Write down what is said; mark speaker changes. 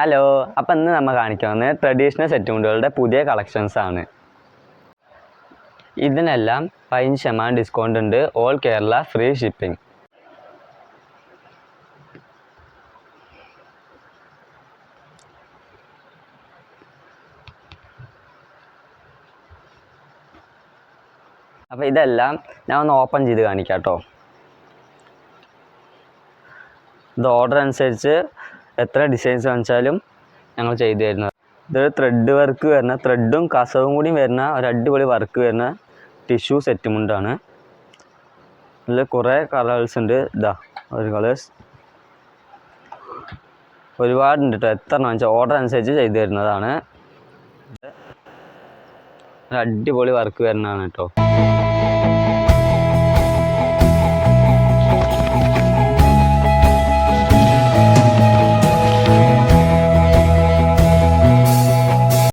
Speaker 1: Hello, അപ്പം ഇന്ന് നമ്മൾ കാണിക്കുന്നത് ട്രഡീഷണൽ സെറ്റ് മുണ്ടുകളുടെ പുതിയ കളക്ഷൻസ് ആണ്. ഇതിനെല്ലാം 15% ഡിസ്കൗണ്ട് ഉണ്ട്. All Kerala free shipping. അപ്പോൾ ഇതെല്ലാം ഞാൻ ഒന്ന് ഓപ്പൺ ചെയ്ത് കാണിക്കാം കേട്ടോ. ഇത് ഓർഡർ അനുസരിച്ച് എത്ര ഡിസൈൻസ് കാണിച്ചാലും ഞങ്ങൾ ചെയ്തു തരുന്നത്. ഇതൊരു ത്രെഡ് വർക്ക് വരുന്ന, ത്രെഡും കസവും കൂടി വരുന്ന ഒരു അടിപൊളി വർക്ക് വരുന്ന ടിഷ്യൂ സെറ്റ് മുണ്ടാണ്. ഇതിൽ കുറേ കളേഴ്സ് ഉണ്ട്. ഇതാ ഒരു കളേഴ്സ് ഒരുപാടുണ്ട് കേട്ടോ. എത്ര എണ്ണം വെച്ചാൽ ഓർഡർ അനുസരിച്ച് ചെയ്തു തരുന്നതാണ്. ഒരു അടിപൊളി വർക്ക് വരുന്നതാണ് കേട്ടോ.